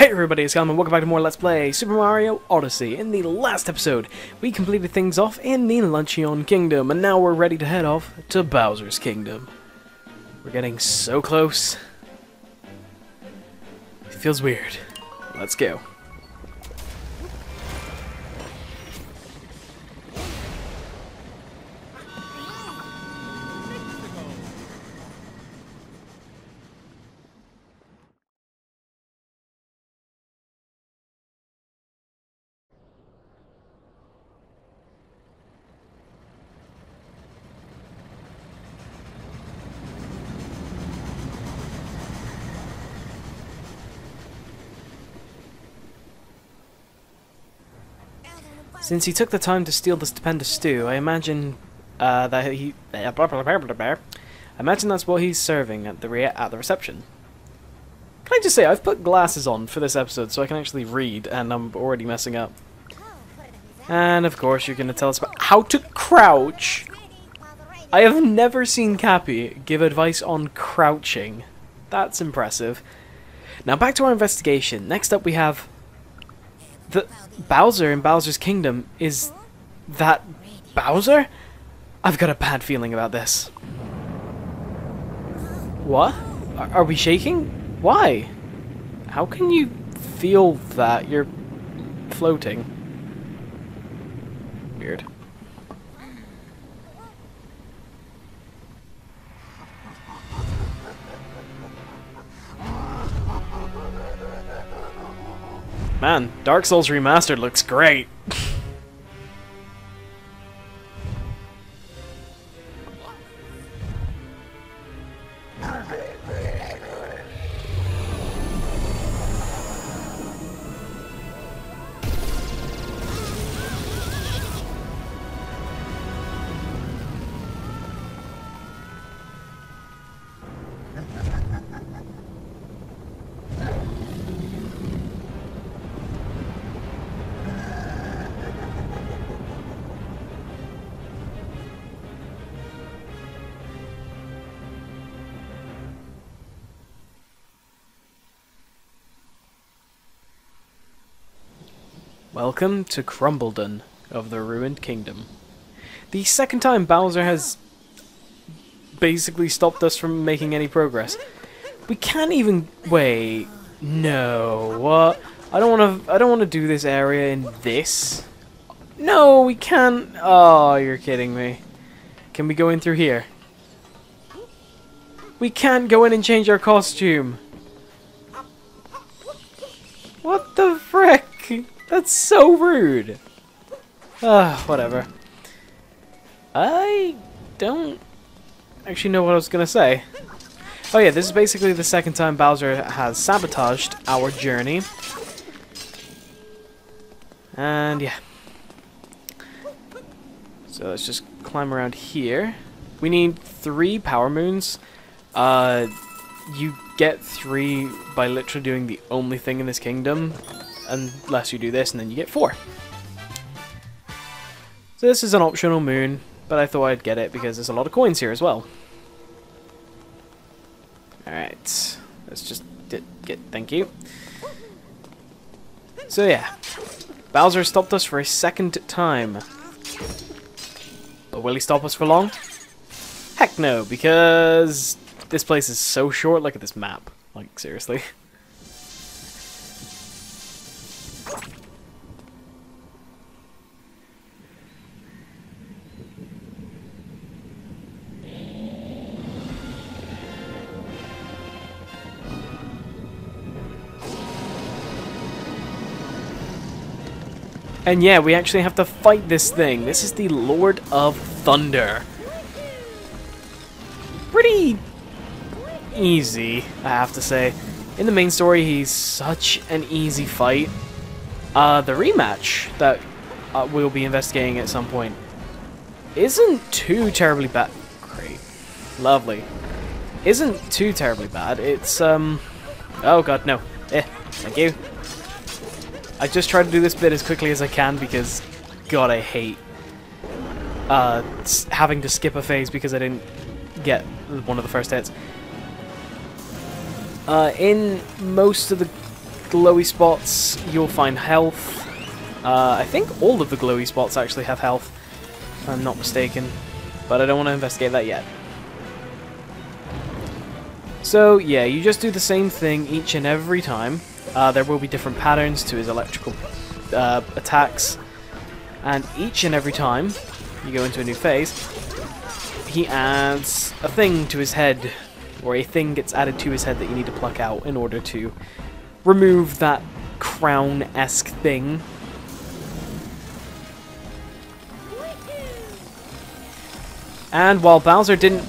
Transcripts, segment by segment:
Hey everybody, it's Callum and welcome back to more Let's Play Super Mario Odyssey. In the last episode, we completed things off in the Luncheon Kingdom, and now we're ready to head off to Bowser's Kingdom. We're getting so close. It feels weird. Let's go. Since he took the time to steal the stupendous stew, I imagine I imagine that's what he's serving at the reception. Can I just say, I've put glasses on for this episode so I can actually read, and I'm already messing up. And of course, you're going to tell us about how to crouch. I have never seen Cappy give advice on crouching. That's impressive. Now back to our investigation. Next up we have the Bowser in Bowser's Kingdom. Is that Bowser? I've got a bad feeling about this. What? Are we shaking? Why? How can you feel that? You're floating. Weird. Man, Dark Souls Remastered looks great. Welcome to Crumbledon of the Ruined Kingdom. The second time Bowser has basically stopped us from making any progress. We can't even wait. No, what? I don't want to do this area in this. No, we can't. Oh, you're kidding me. Can we go in through here? We can't go in and change our costume. What the frick? That's so rude. Whatever. I don't actually know what I was gonna say. Oh yeah, this is basically the second time Bowser has sabotaged our journey. And yeah. So let's just climb around here. We need 3 power moons. You get 3 by literally doing the only thing in this kingdom. Unless you do this, and then you get 4. So this is an optional moon, but I thought I'd get it because there's a lot of coins here as well. Alright, let's just get thank you. So yeah, Bowser stopped us for a second time. But will he stop us for long? Heck no, because this place is so short. Look at this map. Like, seriously. And yeah, we actually have to fight this thing. This is the Lord of Thunder. Pretty easy, I have to say. In the main story, he's such an easy fight. The rematch that we'll be investigating at some point isn't too terribly bad. Great. Lovely. Isn't too terribly bad. It's, oh god, no. Thank you. I just try to do this bit as quickly as I can because, god, I hate having to skip a phase because I didn't get one of the first hits. In most of the glowy spots, you'll find health. I think all of the glowy spots actually have health, if I'm not mistaken. But I don't want to investigate that yet. So, yeah, you just do the same thing each and every time. There will be different patterns to his electrical attacks. And each and every time you go into a new phase, he adds a thing to his head, or a thing gets added to his head that you need to pluck out in order to remove that crown-esque thing. And while Bowser didn't...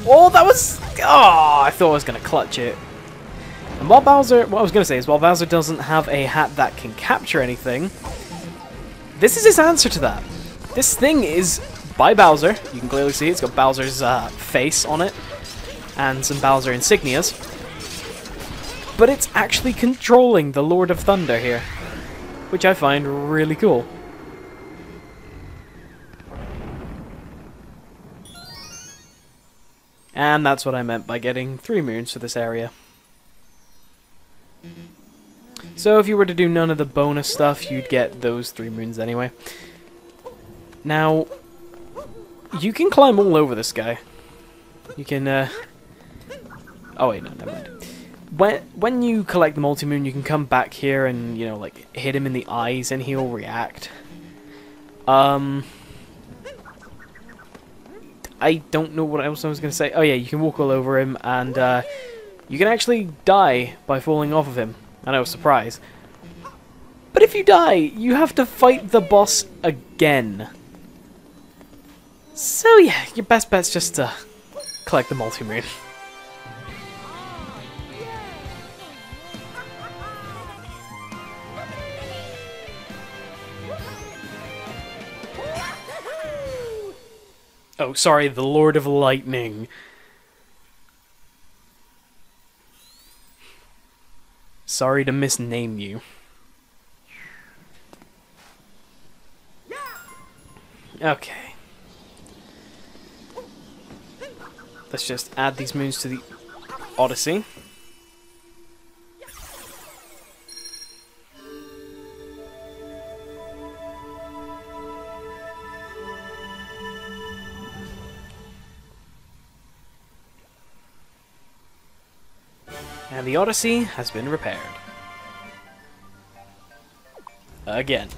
Oh, that was... Oh, I thought I was going to clutch it. And while Bowser... What I was going to say is, while Bowser doesn't have a hat that can capture anything, this is his answer to that. This thing is by Bowser. You can clearly see it's got Bowser's face on it. And some Bowser insignias. But it's actually controlling the Lord of Thunder here. Which I find really cool. And that's what I meant by getting 3 moons for this area. So if you were to do none of the bonus stuff, you'd get those 3 moons anyway. Now, you can climb all over this guy. You can, Oh wait, no, never mind. When you collect the multi-moon, you can come back here and, you know, like, hit him in the eyes and he'll react. I don't know what else I was going to say. Oh yeah, you can walk all over him, and you can actually die by falling off of him. I know, surprise. But if you die, you have to fight the boss again. So yeah, your best bet's just to collect the multi-moon. Oh, sorry, the Lord of Lightning. Sorry to misname you. Okay. Let's just add these moons to the Odyssey. And the Odyssey has been repaired. Again.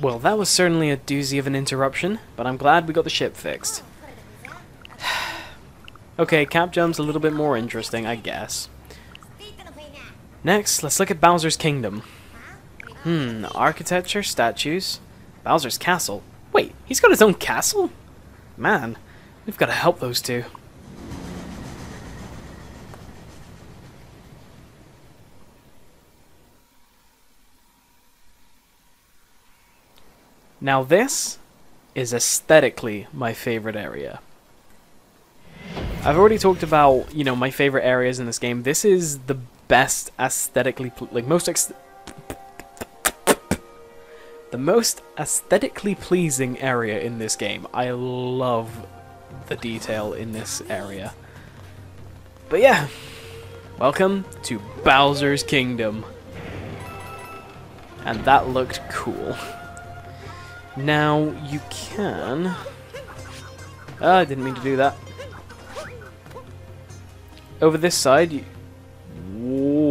Well, that was certainly a doozy of an interruption, but I'm glad we got the ship fixed. Okay, cap jump's a little bit more interesting, I guess. Next, let's look at Bowser's Kingdom. Architecture, statues, Bowser's Castle. Wait, he's got his own castle? Man, we've got to help those two. Now this is aesthetically my favorite area. I've already talked about, you know, my favorite areas in this game. This is the best aesthetically, the most aesthetically pleasing area in this game. I love the detail in this area. But yeah, welcome to Bowser's Kingdom. And that looked cool. Now, you can... I didn't mean to do that. Over this side, you...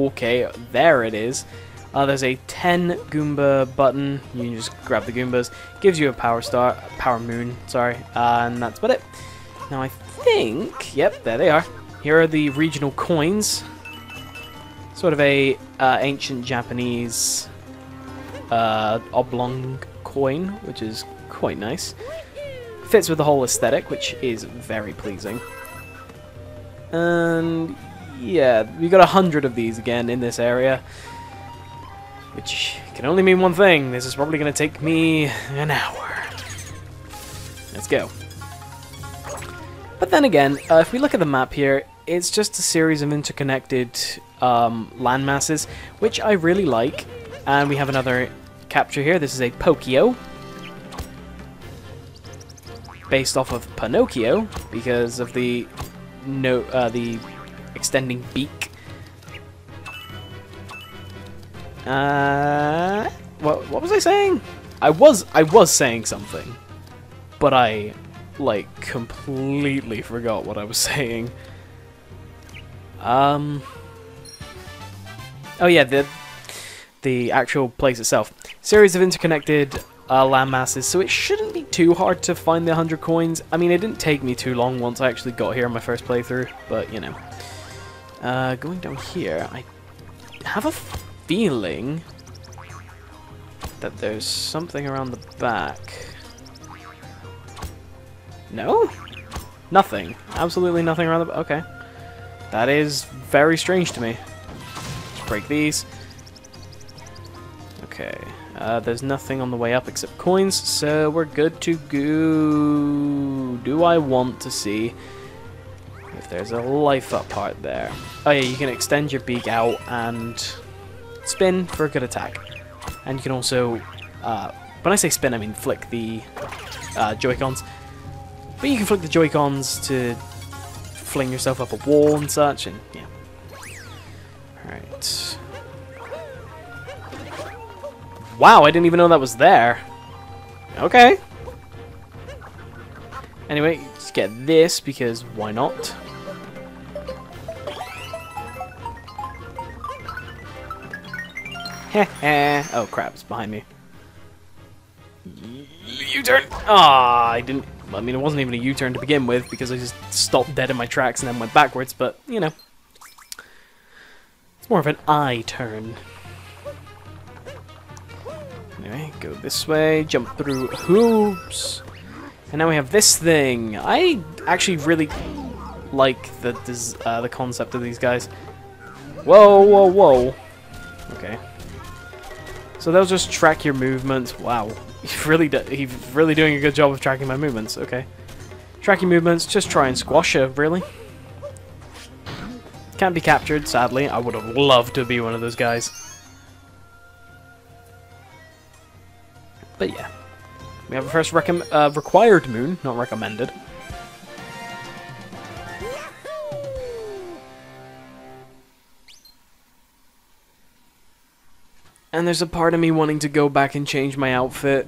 Okay, there it is. There's a 10 Goomba button. You can just grab the Goombas. Gives you a power moon, sorry. And that's about it. Now, I think... Yep, there they are. Here are the regional coins. Sort of a ancient Japanese oblong coin, which is quite nice. Fits with the whole aesthetic, which is very pleasing. And yeah, we got 100 of these again in this area. Which can only mean one thing. This is probably going to take me an hour. Let's go. But then again, if we look at the map here, it's just a series of interconnected landmasses, which I really like. And we have another capture here. This is a Pokio, based off of Pinocchio because of the extending beak. What was I saying? I was saying something, but I like completely forgot what I was saying. Oh yeah, the actual place itself. Series of interconnected landmasses, so it shouldn't be too hard to find the 100 coins. I mean, it didn't take me too long once I actually got here on my first playthrough, but you know. Going down here, I have a feeling that there's something around the back. No? Nothing. Absolutely nothing around the back. Okay. That is very strange to me. Let's break these. Okay. There's nothing on the way up except coins, so we're good to go. Do I want to see if there's a life up part there? Oh yeah, you can extend your beak out and spin for a good attack. And you can also, when I say spin, I mean flick the Joy-Cons. But you can flick the Joy-Cons to fling yourself up a wall and such, and yeah. Alright. Wow, I didn't even know that was there. Okay. Anyway, let's get this, because why not? Heh. Oh crap, it's behind me. U-turn! Ah, I didn't... I mean, it wasn't even a U-turn to begin with, because I just stopped dead in my tracks and then went backwards, but, you know. It's more of an I-turn. Anyway, go this way, jump through hoops, and now we have this thing. I actually really like the concept of these guys. Whoa. Okay. So they'll just track your movements. Wow. He's really doing a good job of tracking my movements. Okay. Tracking movements, just try and squash her, really. Can't be captured, sadly. I would have loved to be one of those guys. But yeah. We have a first required moon, not recommended. And there's a part of me wanting to go back and change my outfit.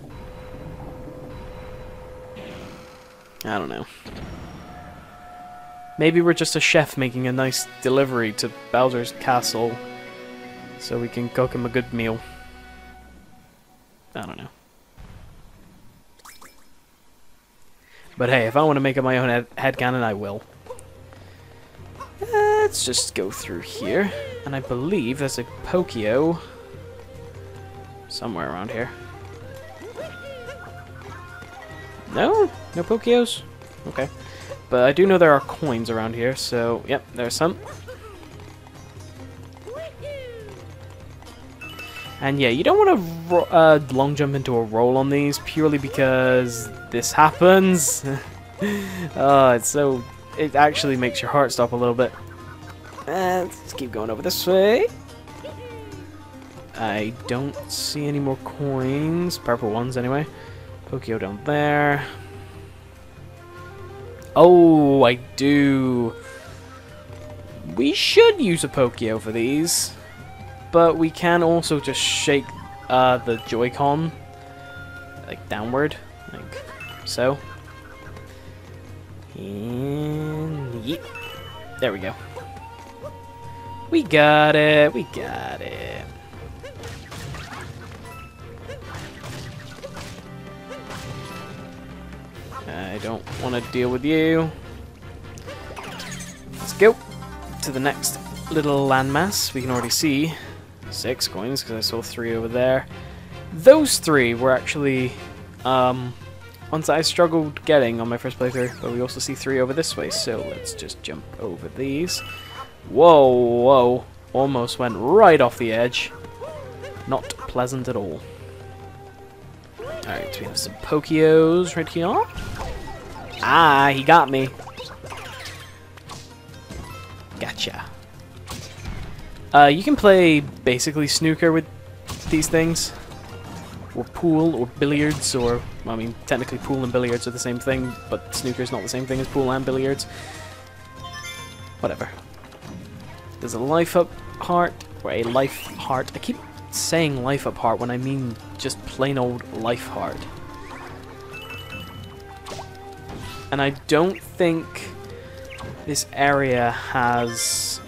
I don't know. Maybe we're just a chef making a nice delivery to Bowser's castle so we can cook him a good meal. I don't know. But hey, if I want to make up my own headcanon, I will. Let's just go through here. And I believe there's a Pokio somewhere around here. No? No Pokios? Okay. But I do know there are coins around here, so yep, there's some. And yeah, you don't want to long jump into a roll on these, purely because this happens. It actually makes your heart stop a little bit. Let's keep going over this way. I don't see any more coins. Purple ones, anyway. Pokio down there. Oh, I do. We should use a Pokio for these. But we can also just shake the Joy-Con. Like, downward. Like, so. And... yeet. There we go. We got it. We got it. I don't want to deal with you. Let's go to the next little landmass. We can already see 6 coins because I saw 3 over there. Those 3 were actually ones that I struggled getting on my first playthrough, but we also see 3 over this way, so let's just jump over these. Whoa, almost went right off the edge. Not pleasant at all. Alright, so we have some Pokeos right here. Ah, he got me. Gotcha. You can play basically snooker with these things. Or pool, or billiards, or... I mean, technically pool and billiards are the same thing, but snooker's not the same thing as pool and billiards. Whatever. There's a life up heart, or a life heart. I keep saying life up heart when I mean just plain old life heart. And I don't think this area has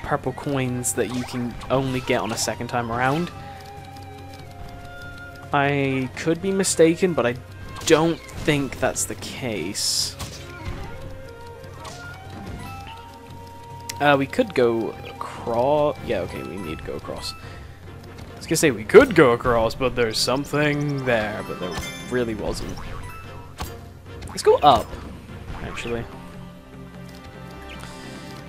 purple coins that you can only get on a second time around. I could be mistaken, but I don't think that's the case. We could go across. Yeah, okay, we need to go across. I was gonna say we could go across, but there's something there, but there really wasn't. Let's go up, actually.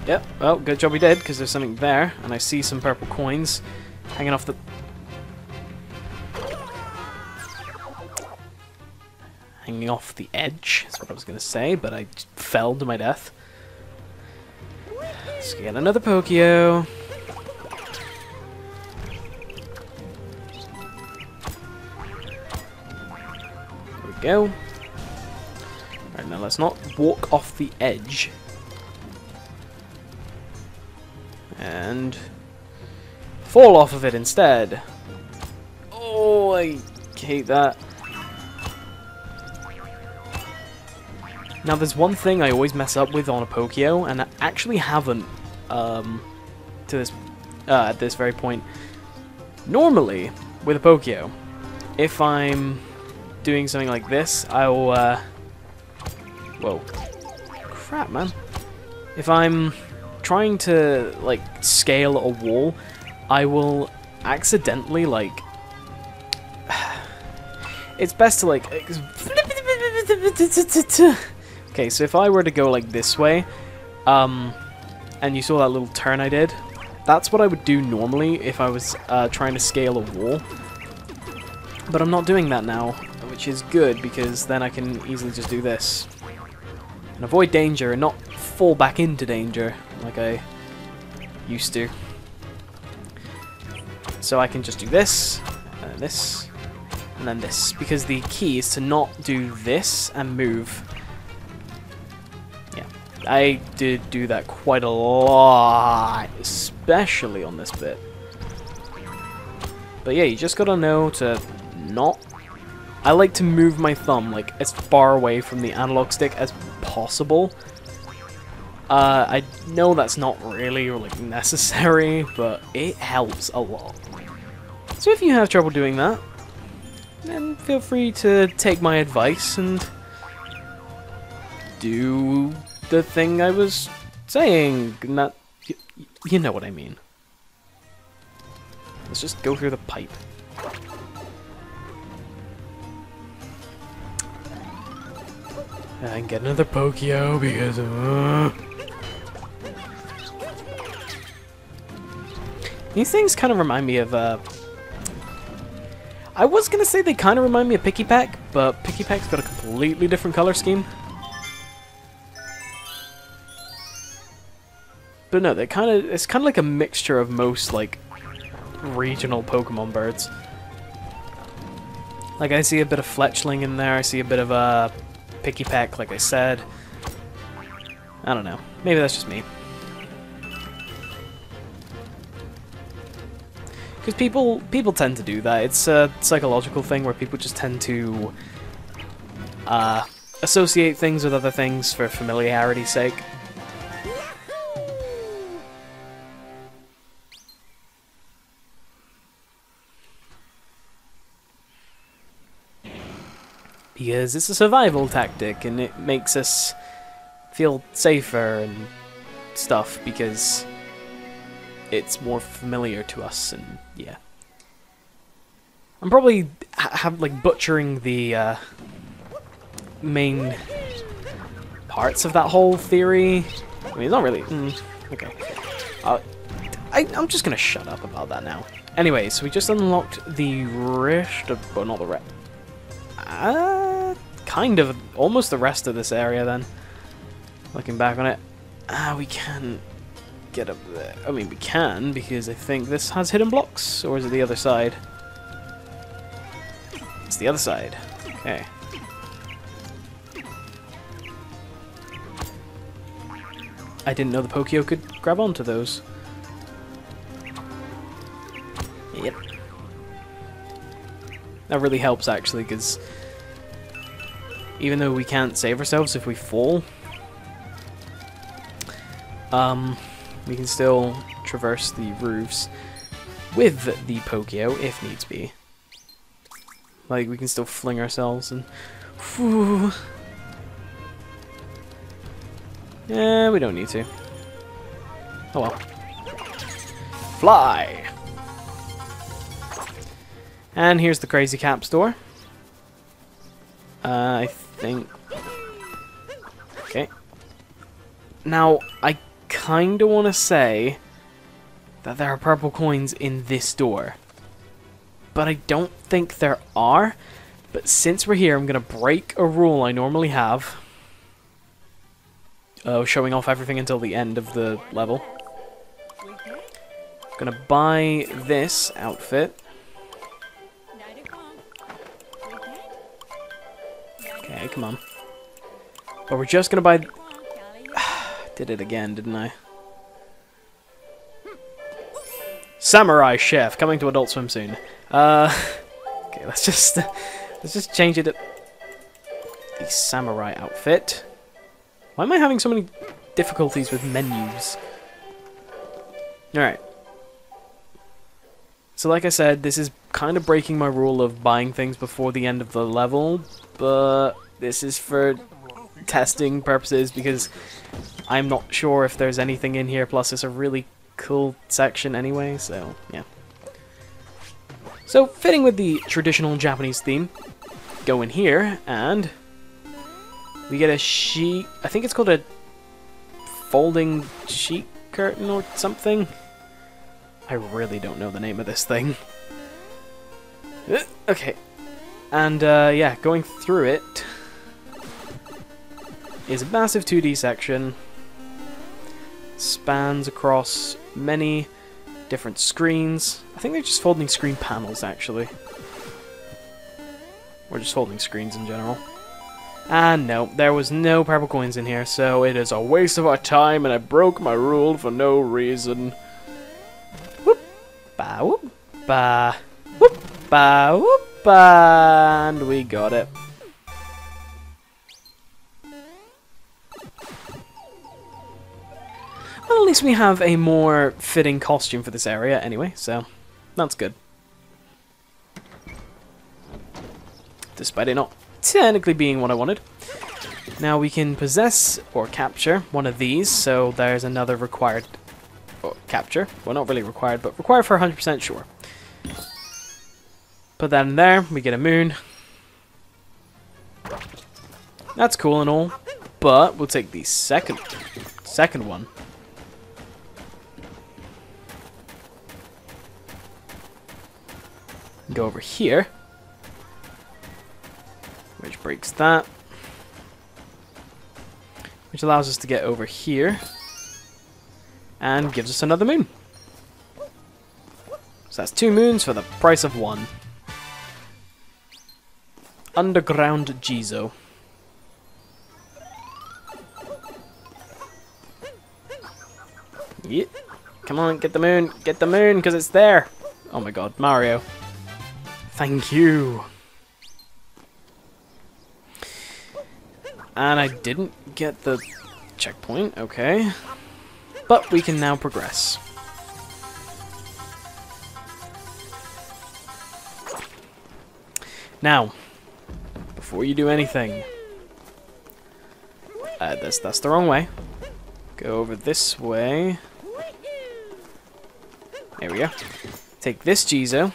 Yep, well, good job we did, because there's something there, and I see some purple coins hanging off the... hanging off the edge, that's what I was going to say, but I fell to my death. Let's get another Pokeo. There we go. Alright, now let's not walk off the edge. And fall off of it instead. Oh, I hate that. Now there's one thing I always mess up with on a Pokeo, and I actually haven't at this very point. Normally, with a Pokeo, if I'm doing something like this, I'll whoa. Crap, man. If I'm trying to, like, scale a wall, I will accidentally, like... It's best to, like... Okay, so if I were to go, like, this way, and you saw that little turn I did, that's what I would do normally if I was trying to scale a wall. But I'm not doing that now, which is good, because then I can easily just do this. And avoid danger and not fall back into danger like I used to. So I can just do this, and then this, because the key is to not do this and move. Yeah, I did do that quite a lot, especially on this bit. But yeah, you just gotta know to not... I like to move my thumb like as far away from the analog stick as possible. I know that's not really like necessary, but it helps a lot. So if you have trouble doing that, then feel free to take my advice and do the thing I was saying. Not, you know what I mean. Let's just go through the pipe. And get another Pokeo because these things kind of remind me of I was gonna say they kind of remind me of Picky Pack, but Picky Pack's got a completely different color scheme. But no, they're kind of, it's kind of like a mixture of most like regional Pokemon birds. Like I see a bit of Fletchling in there, I see a bit of Picky Pack, like I said. I don't know. Maybe that's just me. Because people tend to do that. It's a psychological thing where people just tend to associate things with other things for familiarity's sake. Because it's a survival tactic, and it makes us feel safer and stuff, because it's more familiar to us, and yeah. I'm probably like butchering the main parts of that whole theory. I mean, it's not really... okay. I'm just gonna shut up about that now. Anyway, so we just unlocked the rest of... well, not the rest. Kind of, almost the rest of this area then. Looking back on it. We can't get up there. I mean, we can, because I think this has hidden blocks. Or is it the other side? It's the other side. Okay. I didn't know the Pokio could grab onto those. Yep. That really helps, actually, because even though we can't save ourselves if we fall, we can still traverse the roofs with the Pokio if needs be. Like, we can still fling ourselves and... whew. Yeah, we don't need to. Oh well. Fly! And here's the Crazy Cap store. I think... okay. Now, I kinda wanna say that there are purple coins in this door. But I don't think there are. But since we're here, I'm gonna break a rule I normally have. Showing off everything until the end of the level. Gonna buy this outfit. Okay, come on. But we're just gonna buy... did it again, didn't I? Samurai Chef, coming to Adult Swim soon. Okay, let's just change it to the samurai outfit. Why am I having so many difficulties with menus? Alright. So like I said, this is kind of breaking my rule of buying things before the end of the level, but this is for testing purposes because I'm not sure if there's anything in here, plus it's a really cool section anyway, so yeah. So, fitting with the traditional Japanese theme, go in here, and we get a sheet, I think it's called a folding sheet curtain or something. I really don't know the name of this thing. Okay. And, yeah, going through it is a massive 2D section. Spans across many different screens. I think they're just folding screen panels, actually. Or just folding screens in general. And no, there was no purple coins in here, so it is a waste of our time, and I broke my rule for no reason. Whoop, ba, whoop, ba, whoop, ba, whoop, ba, and we got it. Well, at least we have a more fitting costume for this area anyway, so that's good. Despite it not technically being what I wanted. Now we can possess or capture one of these, so there's another required capture. Well, not really required, but required for 100% sure. Put that in there, we get a moon. That's cool and all, but we'll take the second one. Go over here, which breaks that, which allows us to get over here and gives us another moon. So that's 2 moons for the price of 1. Underground Jizo. Yeah. Come on, get the moon, because it's there. Oh my god, Mario. Thank you. And I didn't get the checkpoint, okay. But we can now progress. Now, before you do anything, that's the wrong way. Go over this way. There we go. Take this Jizo.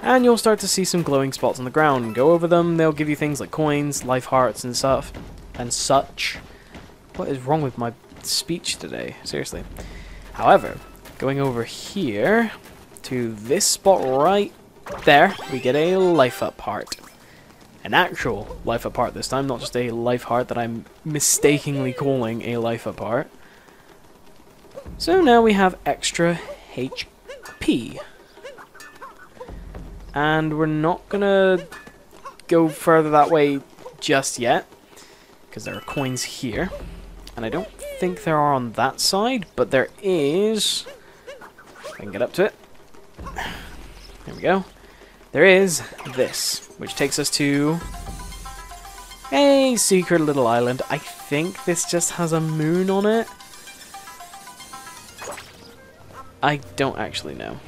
And you'll start to see some glowing spots on the ground. Go over them, they'll give you things like coins, life hearts and stuff, and such. What is wrong with my speech today? Seriously. However, going over here to this spot right there, we get a life up heart. An actual life up heart this time, not just a life heart that I'm mistakenly calling a life up heart. So now we have extra HP. And we're not gonna go further that way just yet, because there are coins here. And I don't think there are on that side, but there is. I can get up to it. There we go. There is this, which takes us to a secret little island. I think this just has a moon on it. I don't actually know.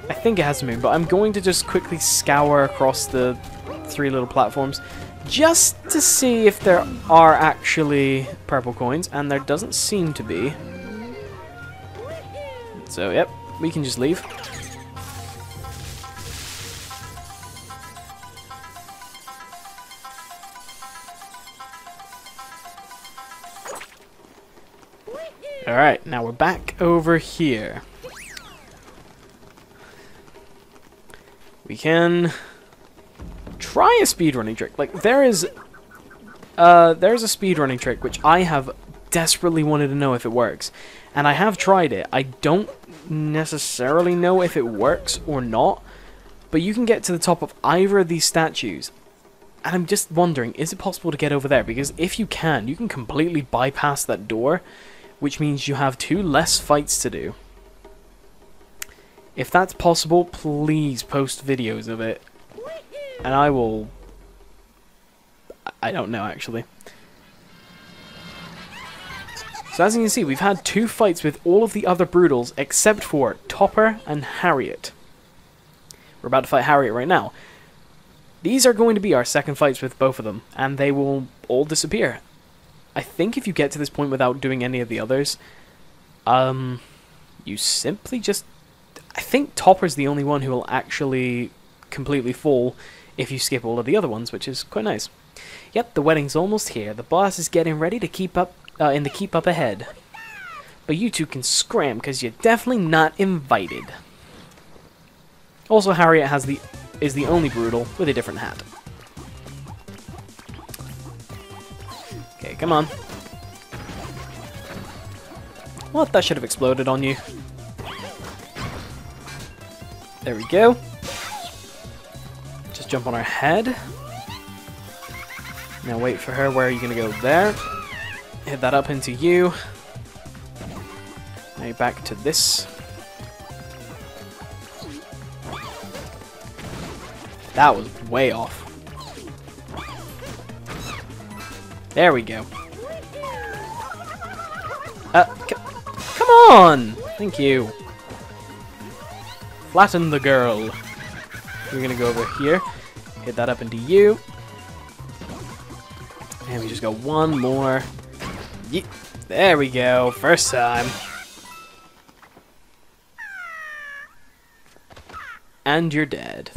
I think it has a moon, but I'm going to just quickly scour across the 3 little platforms just to see if there are actually purple coins, and there doesn't seem to be. So, yep, we can just leave. Alright, now we're back over here. We can try a speedrunning trick. Like, there's a speedrunning trick which I have desperately wanted to know if it works. And I have tried it. I don't necessarily know if it works or not, but you can get to the top of either of these statues. And I'm just wondering, is it possible to get over there? Because if you can completely bypass that door, which means you have 2 less fights to do. If that's possible, please post videos of it. And I will... I don't know, actually. So as you can see, we've had 2 fights with all of the other Broodals, except for Topper and Harriet. We're about to fight Harriet right now. These are going to be our second fights with both of them, and they will all disappear. I think if you get to this point without doing any of the others, you simply just... I think Topper's the only one who will actually completely fall if you skip all of the other ones, which is quite nice. Yep, the wedding's almost here. The boss is getting ready to keep up in the keep up ahead. But you two can scram, because you're definitely not invited. Also, Harriet is the only Broodal with a different hat. Okay, come on. What? That should have exploded on you. There we go. Just jump on her head. Now wait for her. Where are you going to go? There. Hit that up into you. Now you're back to this. That was way off. There we go. Come on! Thank you. Flatten the girl. We're gonna go over here. Hit that up into you. And we just go one more. Yeet. There we go. First time. And you're dead.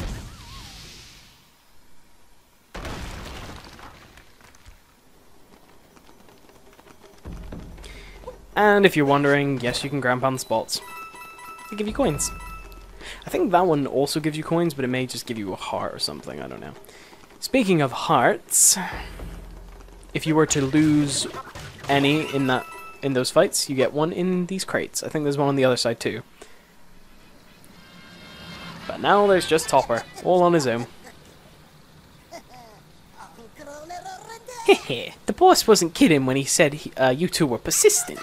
And if you're wondering, yes, you can grab on the spots. They give you coins. I think that one also gives you coins, but it may just give you a heart or something. I don't know. Speaking of hearts, if you were to lose any in those fights, you get one in these crates. I think there's one on the other side too. But now there's just Topper, all on his own. Hehe, the boss wasn't kidding when he said you two were persistent.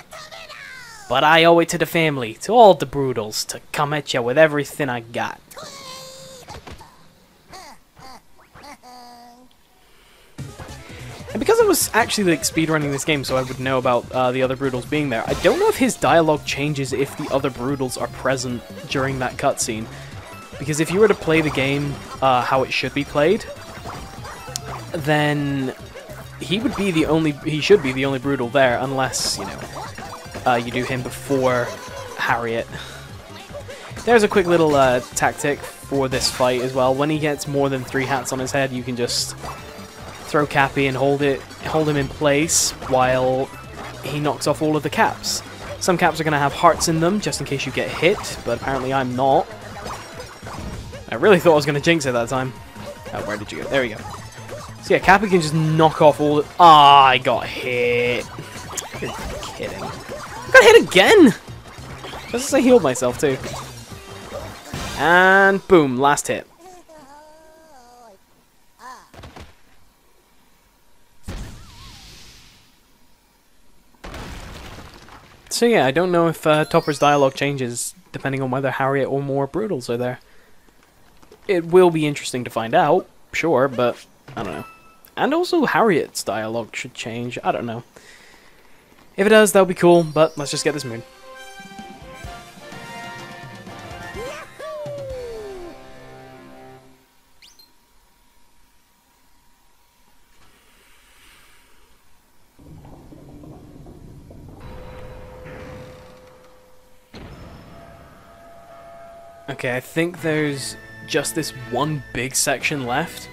But I owe it to the family, to all the Broodals, to come at you with everything I got. And because I was actually like speedrunning this game so I would know about the other Broodals being there, I don't know if his dialogue changes if the other Broodals are present during that cutscene. Because if you were to play the game how it should be played, then he should be the only Broodal there, unless, you know, you do him before Harriet. There's a quick little tactic for this fight as well. When he gets more than 3 hats on his head, you can just throw Cappy and hold him in place while he knocks off all of the caps. Some caps are going to have hearts in them, just in case you get hit, but apparently I'm not. I really thought I was going to jinx it that time. Oh, where did you go? There we go. So yeah, Cappy can just knock off all the... Ah, I got hit. You're kidding. I got hit again! Just as I healed myself, too. And boom, last hit. So yeah, I don't know if Topper's dialogue changes depending on whether Harriet or more Broodals are there. It will be interesting to find out, sure, but I don't know. And also Harriet's dialogue should change, I don't know. If it does, that'll be cool, but let's just get this moon. Okay, I think there's just this one big section left.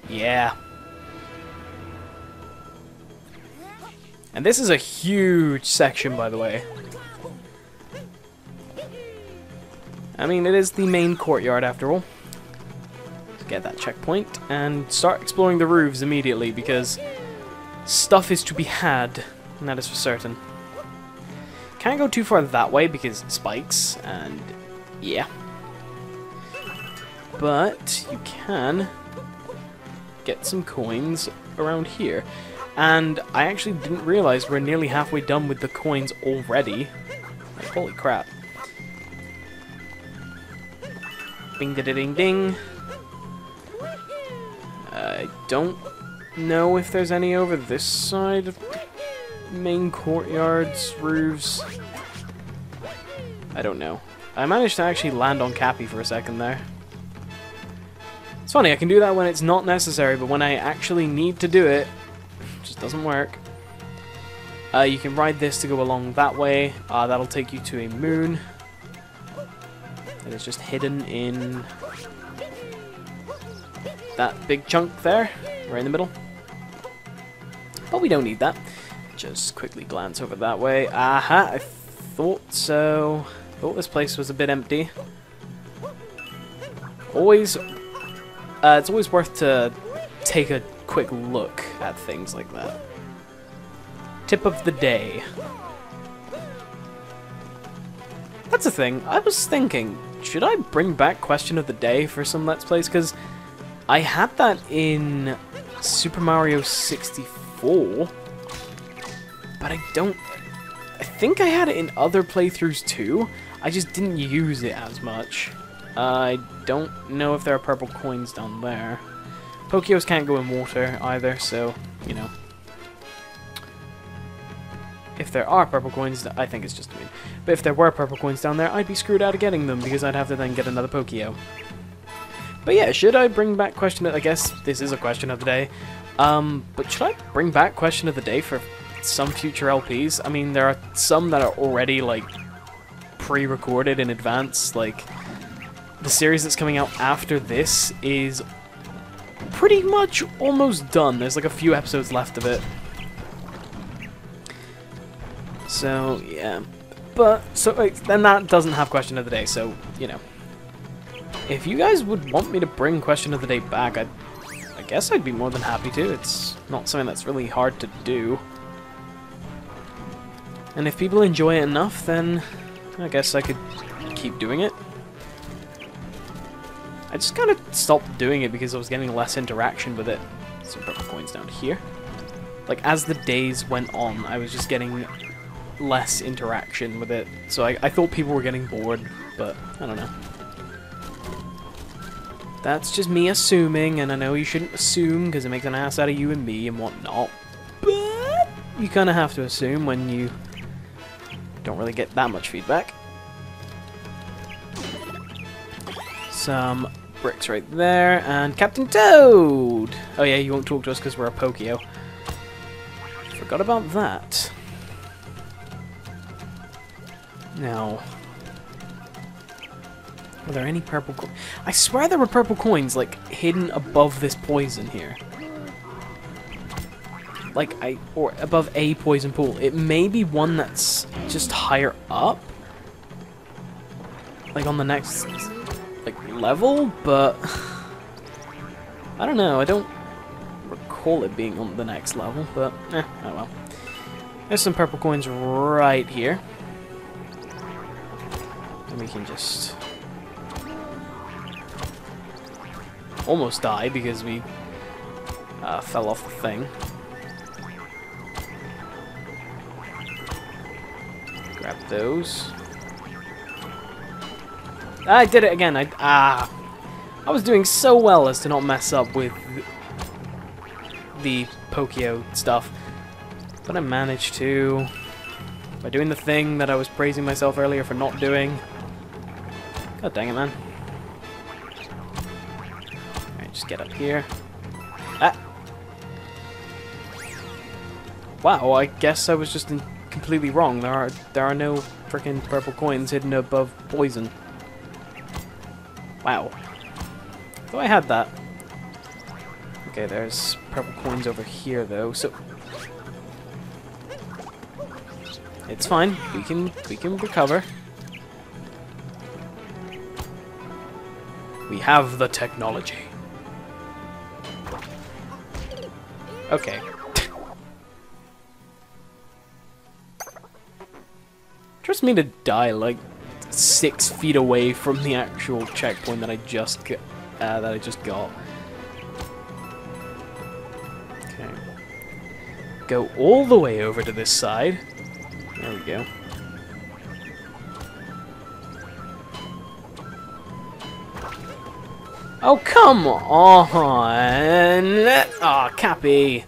Yeah. And this is a huge section, by the way. I mean, it is the main courtyard, after all. Let's get that checkpoint and start exploring the roofs immediately, because stuff is to be had, and that is for certain. Can't go too far that way because spikes, and yeah. But you can get some coins around here. And I actually didn't realize we're nearly halfway done with the coins already. Like, holy crap. Bing da da ding ding. I don't know if there's any over this side of the main courtyard's roofs. I don't know. I managed to actually land on Cappy for a second there. It's funny, I can do that when it's not necessary, but when I actually need to do it, it just doesn't work. You can ride this to go along that way. That'll take you to a moon. It is just hidden in that big chunk there, right in the middle. But we don't need that. Just quickly glance over that way. Aha, I thought so. Thought this place was a bit empty. Always, it's always worth to take a quick look at things like that. Tip of the day. That's the thing. I was thinking, should I bring back question of the day for some Let's Plays? Because I had that in Super Mario 64, but I think I had it in other playthroughs too. I just didn't use it as much. I don't know if there are purple coins down there. Pokios can't go in water either, so, you know. If there are purple coins, I think it's just a meme. But if there were purple coins down there, I'd be screwed out of getting them, because I'd have to then get another Pokio. But yeah, should I bring back question of... I guess this is a question of the day. But should I bring back question of the day for some future LPs? I mean, there are some that are already, like, pre-recorded in advance. Like, the series that's coming out after this is pretty much almost done. There's, like, a few episodes left of it. So, yeah. But, so, like, then that doesn't have question of the day, so, you know. If you guys would want me to bring question of the day back, I guess I'd be more than happy to. It's not something that's really hard to do. And if people enjoy it enough, then I guess I could keep doing it. I just kind of stopped doing it because I was getting less interaction with it. Some purple coins down here. Like, as the days went on, I was just getting less interaction with it. So I thought people were getting bored, but I don't know. That's just me assuming, and I know you shouldn't assume because it makes an ass out of you and me and whatnot. But you kind of have to assume when you don't really get that much feedback. Some bricks right there, and Captain Toad! Oh yeah, you won't talk to us because we're a Pokio. Forgot about that. Now, are there any purple coins? I swear there were purple coins, like, hidden above this poison here. like or above a poison pool. It may be one that's just higher up, like on the next like level, but I don't know. I don't recall it being on the next level, but oh well. There's some purple coins right here, and we can just almost die because we fell off the thing. Grab those. I did it again. I was doing so well as to not mess up with the Pokio stuff, but I managed to by doing the thing that I was praising myself earlier for not doing. God dang it, man! All right, just get up here. Ah! Wow, I guess I was just completely wrong. There are no freaking purple coins hidden above poison. Wow. Thought I had that. Okay, there's purple coins over here though, so it's fine. We can recover. We have the technology. Okay. Trust me to die like 6 feet away from the actual checkpoint that I just got. Okay. Go all the way over to this side. There we go. Oh, come on! Aw, Cappy!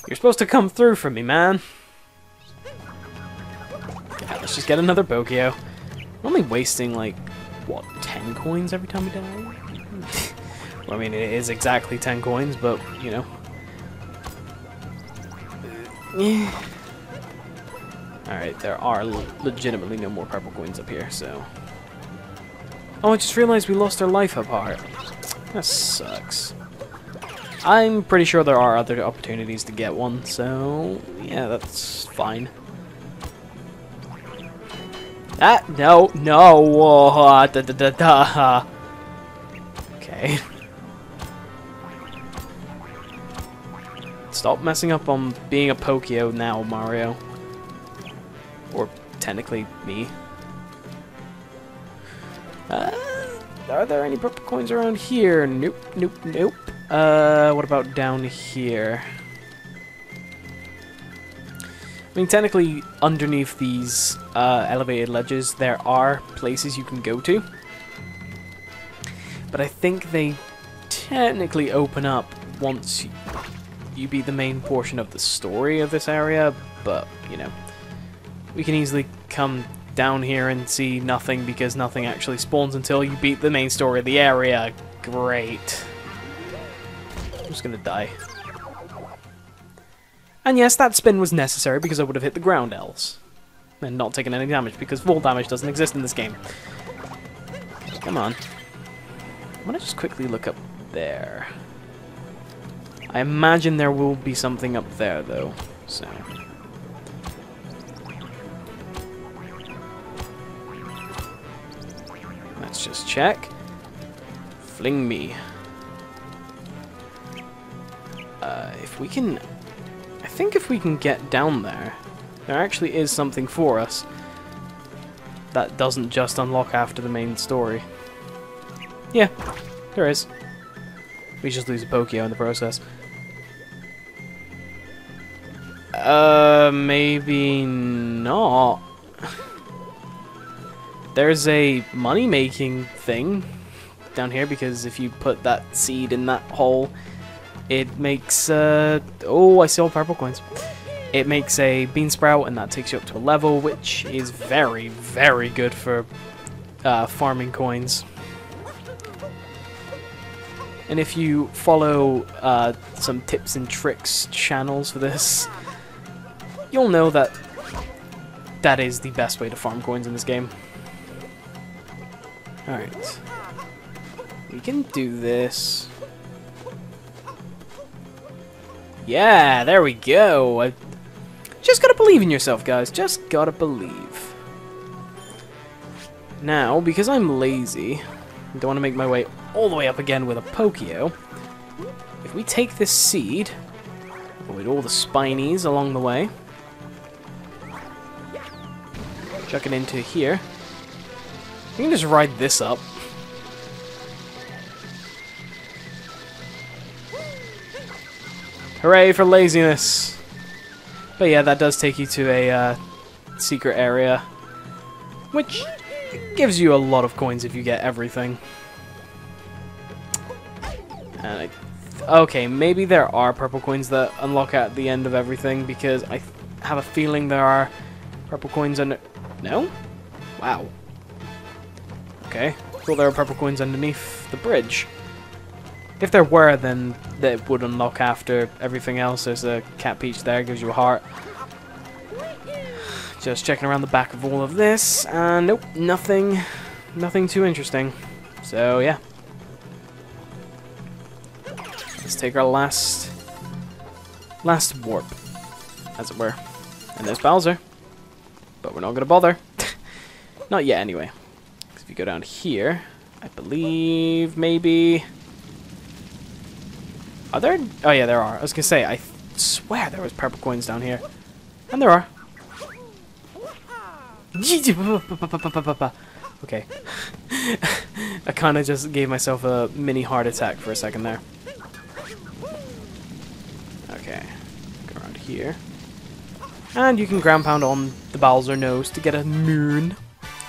You're supposed to come through for me, man. Yeah, let's just get another Pokio. I'm only wasting, like, what, 10 coins every time we die? Well, I mean, it is exactly 10 coins, but, you know. Alright, there are legitimately no more purple coins up here, so... Oh, I just realized we lost our life up part. That sucks. I'm pretty sure there are other opportunities to get one, so... yeah, that's fine. Ah, no, no! Da, da, da, da. Okay. Stop messing up on being a Pokio now, Mario. Or technically me. Are there any purple coins around here? Nope, nope, nope. What about down here? I mean, technically, underneath these elevated ledges, there are places you can go to. But I think they technically open up once you beat the main portion of the story of this area, but, you know, we can easily come down here and see nothing because nothing actually spawns until you beat the main story of the area. Great. I'm just gonna die. And yes, that spin was necessary because I would have hit the ground else. And not taken any damage because fall damage doesn't exist in this game. Okay, come on. I'm gonna just quickly look up there. I imagine there will be something up there though, so... let's just check. Fling me. If we can... I think if we can get down there, there actually is something for us that doesn't just unlock after the main story. Yeah, there is. We just lose a Pokio in the process. Maybe not. There's a money-making thing down here because if you put that seed in that hole, it makes, oh, I see all purple coins. It makes a bean sprout, and that takes you up to a level, which is very, very good for farming coins. And if you follow some tips and tricks channels for this, you'll know that that is the best way to farm coins in this game. Alright. We can do this. Yeah, there we go. Just gotta believe in yourself, guys. Just gotta believe. Now, because I'm lazy, I don't want to make my way all the way up again with a Pokio. If we take this seed, avoid all the spinies along the way, chuck it into here. You can just ride this up. Hooray for laziness! But yeah, that does take you to a secret area, which gives you a lot of coins if you get everything. And okay, maybe there are purple coins that unlock at the end of everything, because I have a feeling there are purple coins under... No? Wow. Okay, thought there were purple coins underneath the bridge. If there were, then that would unlock after everything else. There's a Cat Peach there, gives you a heart. Just checking around the back of all of this, and nope, nothing too interesting. So yeah, let's take our last warp, as it were. And there's Bowser, but we're not gonna bother. Not yet, anyway. Because if you go down here, I believe maybe. Are there? Oh yeah, there are. I was gonna say, I swear there was purple coins down here. And there are. Okay. I kinda just gave myself a mini heart attack for a second there. Okay. Go around here. And you can ground pound on the Bowser nose to get a moon.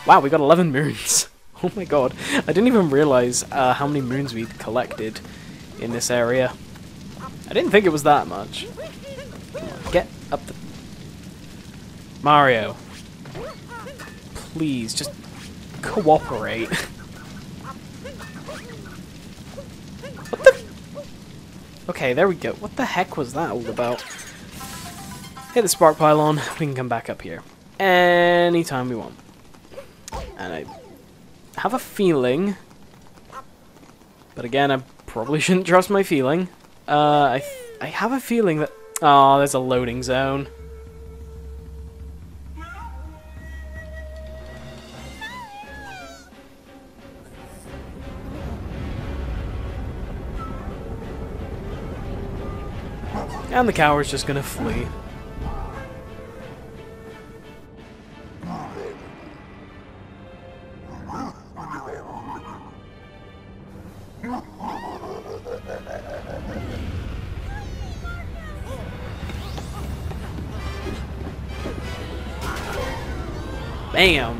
Wow, we got 11 moons. Oh my god. I didn't even realize how many moons we'd collected in this area. I didn't think it was that much. Come on, get up the... Mario. Please, just cooperate. What the... Okay, there we go. What the heck was that all about? Hit the spark pylon. We can come back up here anytime we want. And I have a feeling... But again, I probably shouldn't trust my feeling. I have a feeling that... Oh, there's a loading zone. And the coward's just gonna flee. Bam!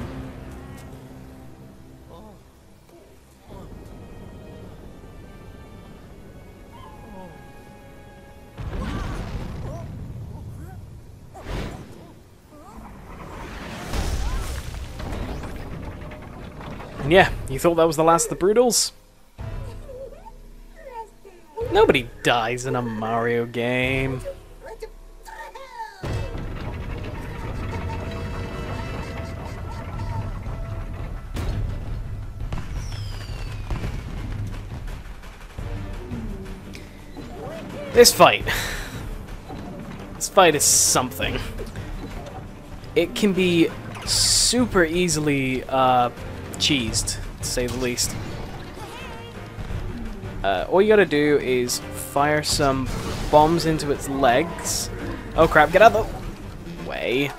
And yeah, you thought that was the last of the Broodals? Nobody dies in a Mario game. This fight is something. It can be super easily cheesed, to say the least. All you gotta do is fire some bombs into its legs. Oh crap, get out of the way.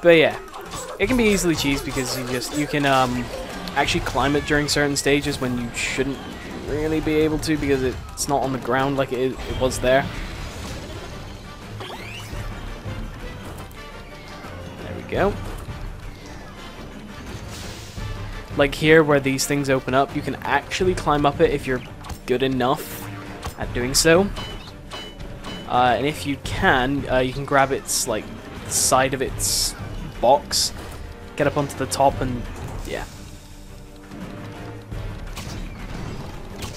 But yeah, it can be easily cheesed because you can actually climb it during certain stages when you shouldn't really be able to, because it's not on the ground like it was there. There we go. Like here, where these things open up, you can actually climb up it if you're good enough at doing so. And if you can grab its like side of its box, get up onto the top, and yeah.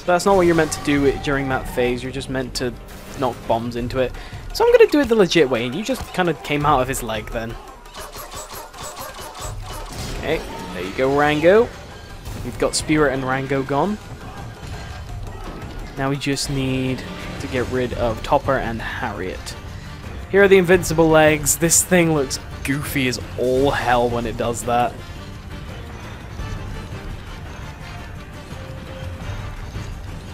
But that's not what you're meant to do during that phase. You're just meant to knock bombs into it. So I'm gonna do it the legit way, and you just kind of came out of his leg then. Okay, there you go, Rango. We've got Spirit and Rango gone. Now we just need to to get rid of Topper and Harriet. Here are the invincible legs. This thing looks goofy as all hell when it does that.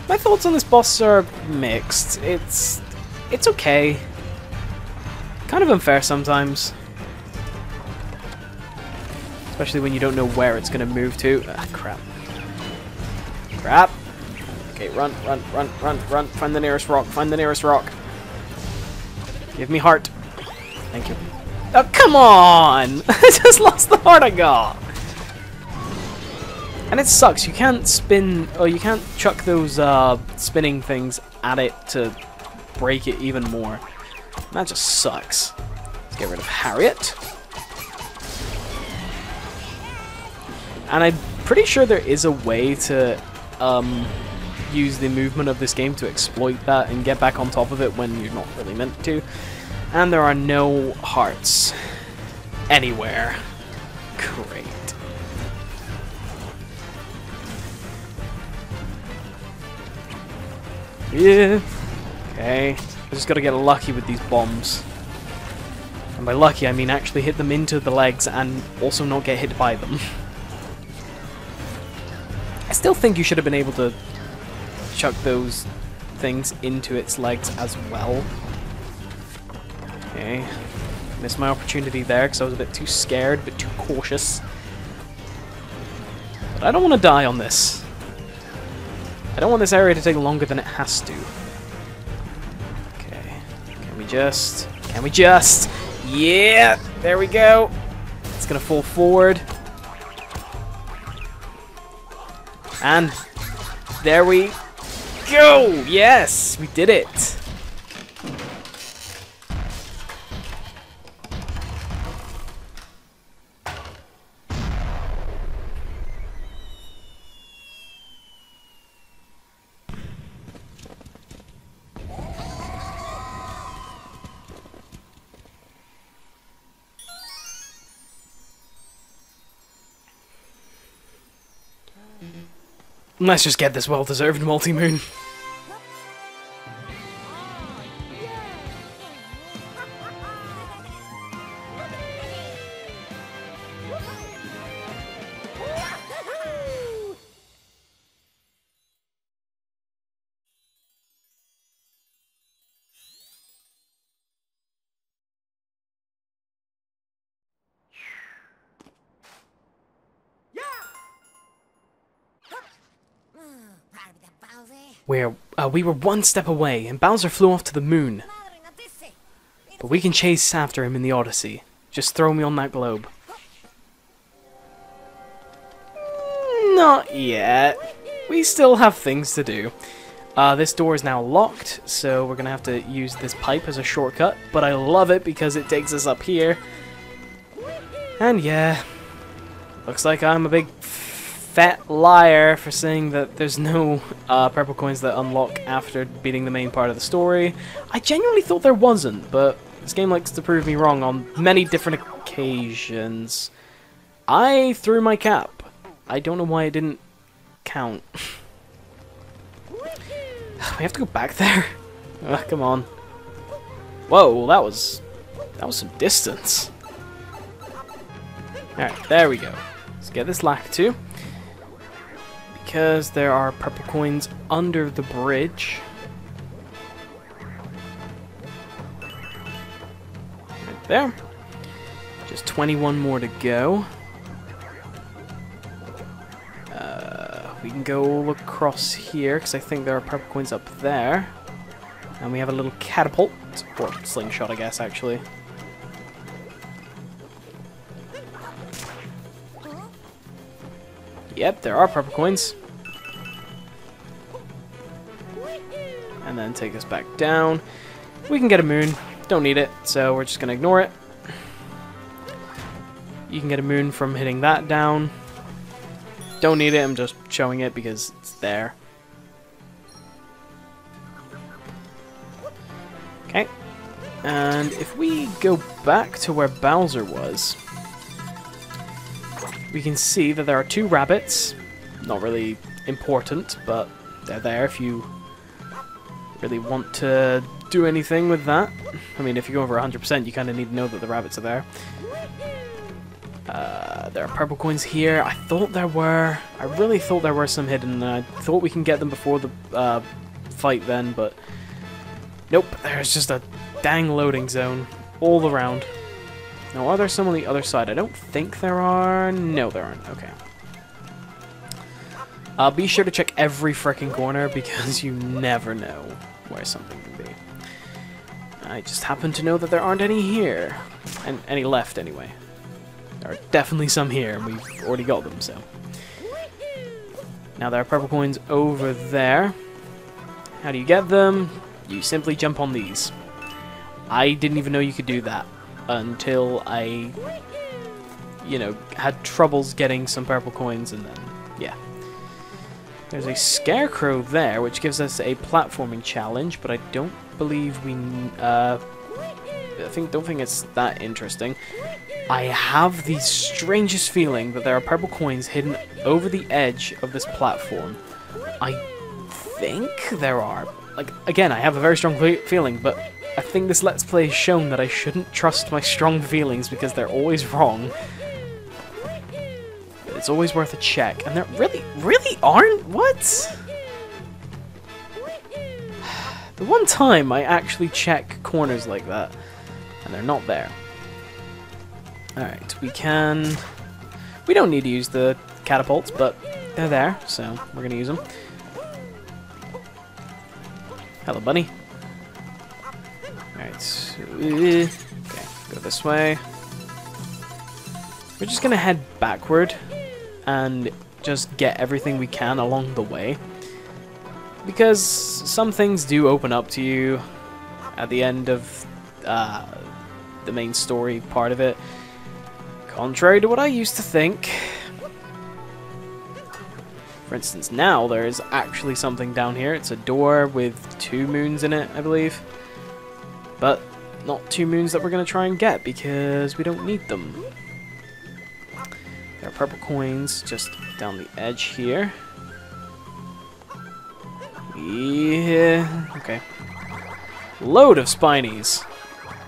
My thoughts on this boss are mixed. It's okay. Kind of unfair sometimes. Especially when you don't know where it's going to move to. Ah, crap. Crap. Okay, run, run, run, run, run. Find the nearest rock, find the nearest rock. Give me heart. Thank you. Oh, come on! I just lost the heart I got! And it sucks, you can't spin, or you can't chuck those spinning things at it to break it even more. That just sucks. Let's get rid of Harriet. And I'm pretty sure there is a way to use the movement of this game to exploit that and get back on top of it when you're not really meant to. And there are no hearts anywhere. Great. Yeah. Okay. I just gotta get lucky with these bombs. And by lucky, I mean actually hit them into the legs and also not get hit by them. I still think you should have been able to chuck those things into its legs as well. Okay. Missed my opportunity there because I was a bit too scared, a bit too cautious. But I don't want to die on this. I don't want this area to take longer than it has to. Okay. Can we just... Yeah! There we go! It's gonna fall forward. And... there we go! Yes! We did it! Let's just get this well-deserved multi-moon. We were one step away, and Bowser flew off to the moon. But we can chase after him in the Odyssey. Just throw me on that globe. Not yet. We still have things to do. This door is now locked, so we're going to have to use this pipe as a shortcut. But I love it because it takes us up here. And yeah, looks like I'm a big fat liar for saying that there's no purple coins that unlock after beating the main part of the story. I genuinely thought there wasn't, but this game likes to prove me wrong on many different occasions. I threw my cap. I don't know why it didn't count. We have to go back there? Come on. Whoa, that was some distance. Alright, there we go. Let's get this lack too. Because there are purple coins under the bridge. Right there. Just 21 more to go. We can go across here, because I think there are purple coins up there. And we have a little catapult, or slingshot I guess actually. Yep, there are purple coins. And then take us back down. We can get a moon. Don't need it, so we're just going to ignore it. You can get a moon from hitting that down. Don't need it, I'm just showing it because it's there. Okay. And if we go back to where Bowser was, we can see that there are two rabbits. Not really important, but they're there if you really want to do anything with that. I mean, if you go over 100%, you kind of need to know that the rabbits are there. There are purple coins here. I really thought there were some hidden. I thought we can get them before the fight then, but nope. There's just a dang loading zone all around. Now, are there some on the other side? I don't think there are. No, there aren't. Okay. Be sure to check every frickin' corner because you never know where something can be. I just happen to know that there aren't any here. And any left, anyway. There are definitely some here, and we've already got them, so. Now, there are purple coins over there. How do you get them? You simply jump on these. I didn't even know you could do that until I, you know, had troubles getting some purple coins, and then, yeah. There's a scarecrow there, which gives us a platforming challenge, but I don't believe we, don't think it's that interesting. I have the strangest feeling that there are purple coins hidden over the edge of this platform. I think there are. Like, again, I have a very strong feeling, but I think this Let's Play has shown that I shouldn't trust my strong feelings because they're always wrong. But it's always worth a check. And there really aren't? What? The one time I actually check corners like that, and they're not there. Alright, we don't need to use the catapults, but they're there, so we're gonna use them. Hello, buddy. Alright, okay, go this way. We're just gonna head backward and just get everything we can along the way. Because some things do open up to you at the end of the main story part of it. Contrary to what I used to think. For instance, now there is actually something down here. It's a door with 2 moons in it, I believe. But not 2 moons that we're going to try and get because we don't need them. There are purple coins just down the edge here. Yeah, okay. Load of spinies.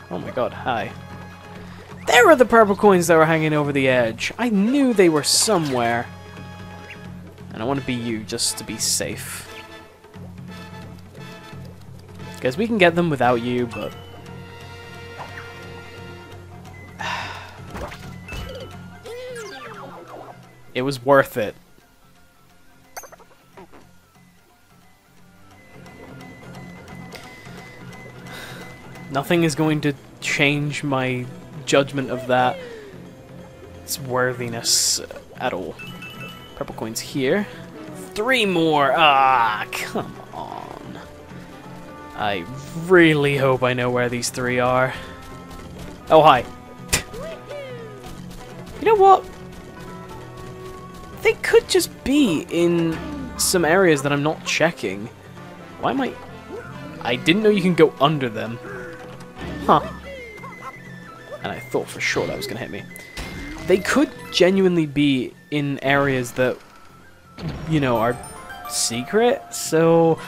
Oh my god, hi. There are the purple coins that were hanging over the edge. I knew they were somewhere. And I want to be you just to be safe. Because we can get them without you, but... it was worth it. Nothing is going to change my judgment of that, its worthiness at all. Purple coins here. 3 more! Ah, come on. I really hope I know where these 3 are. Oh, hi. You know what? They could just be in some areas that I'm not checking. Why am I didn't know you can go under them. Huh. And I thought for sure that was going to hit me. They could genuinely be in areas that, you know, are secret, so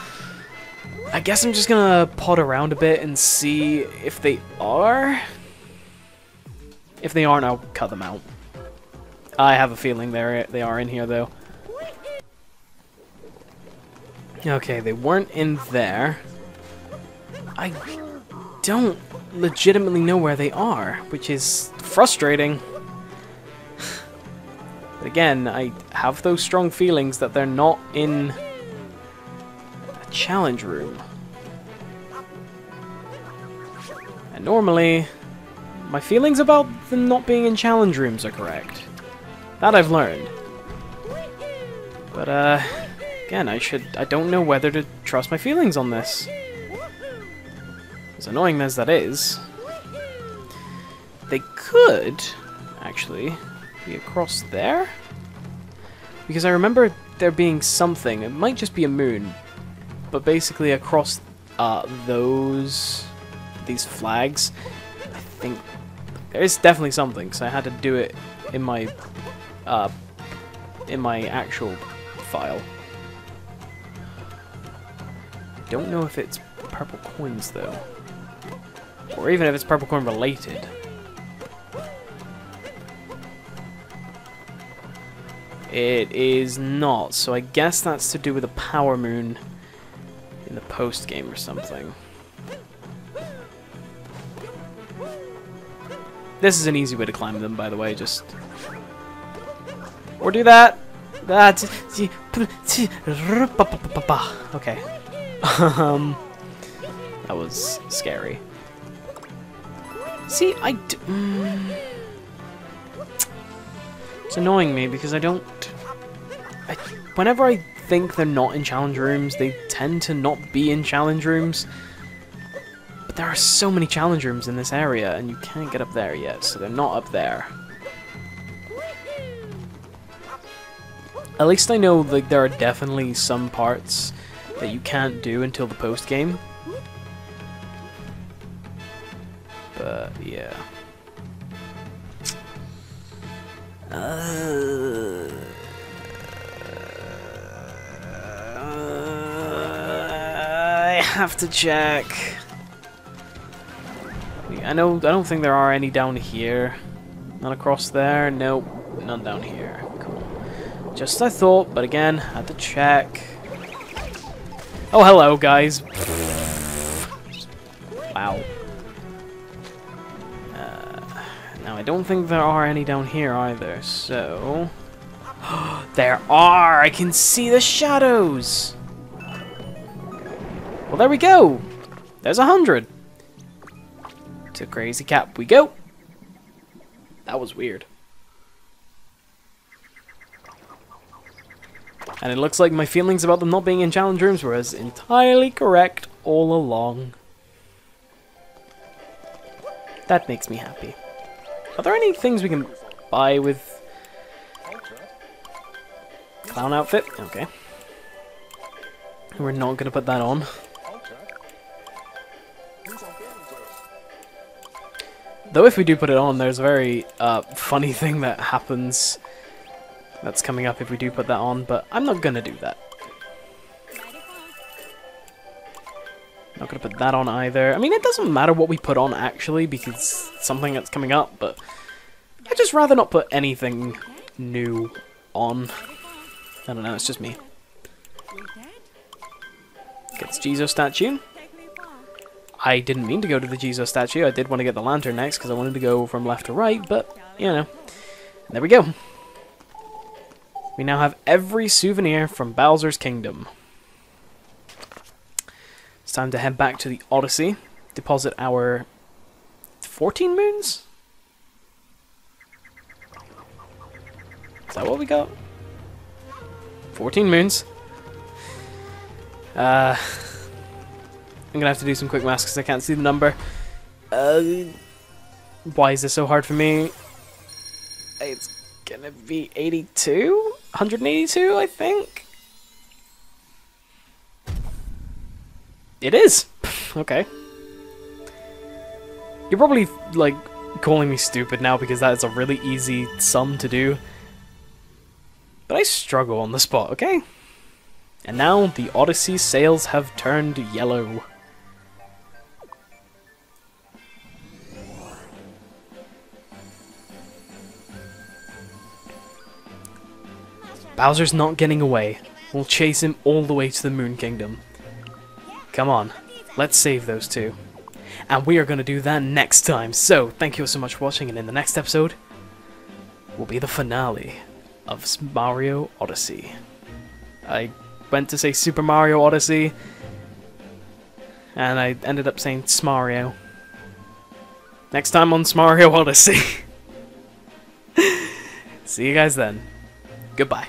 I guess I'm just going to pot around a bit and see if they are. If they aren't, I'll cut them out. I have a feeling they are in here, though. Okay, they weren't in there. I don't legitimately know where they are, which is frustrating. But again, I have those strong feelings that they're not in a challenge room. And normally, my feelings about them not being in challenge rooms are correct. That I've learned. But, again, I don't know whether to trust my feelings on this. As annoying as that is, they could actually be across there? Because I remember there being something, it might just be a moon, but basically across these flags, I think there is definitely something, so I had to do it in my actual file. Don't know if it's purple coins, though. Or even if it's purple coin related. It is not, so I guess that's to do with a power moon in the post game or something. This is an easy way to climb them, by the way, just... Or do that! Okay. That was scary. See, it's annoying me because I don't... whenever I think they're not in challenge rooms, they tend to not be in challenge rooms. But there are so many challenge rooms in this area, and you can't get up there yet, so they're not up there. At least I know like there are definitely some parts that you can't do until the post game. But yeah. I have to check. I don't think there are any down here. None across there. Nope, none down here. Cool. Just as I thought, but again, had to check. Oh, hello, guys. Wow. Now, I don't think there are any down here either, so... There are! I can see the shadows! Well, there we go! There's 100! To Crazy Cap we go! That was weird. And it looks like my feelings about them not being in challenge rooms were entirely correct all along. That makes me happy. Are there any things we can buy with clown outfit? Okay. We're not going to put that on. Though if we do put it on, there's a very funny thing that happens that's coming up if we do put that on, but I'm not going to do that. Not going to put that on either. I mean, it doesn't matter what we put on, actually, because it's something that's coming up, but I'd just rather not put anything new on. I don't know, it's just me. Gets Jesus statue. I didn't mean to go to the Jesus statue. I did want to get the lantern next, because I wanted to go from left to right, but, you know. There we go. We now have every souvenir from Bowser's Kingdom. It's time to head back to the Odyssey, deposit our 14 moons? Is that what we got? 14 moons. I'm gonna have to do some quick maths because I can't see the number. Why is this so hard for me? It's gonna be 82? 182, I think? It is! Okay. You're probably, like, calling me stupid now because that is a really easy sum to do. But I struggle on the spot, okay? And now the Odyssey sails have turned yellow. Bowser's not getting away. We'll chase him all the way to the Moon Kingdom. Come on, let's save those two. And we are going to do that next time. So, thank you so much for watching, and in the next episode will be the finale of Mario Odyssey. I went to say Super Mario Odyssey, and I ended up saying Smario. Next time on Mario Odyssey. See you guys then. Goodbye.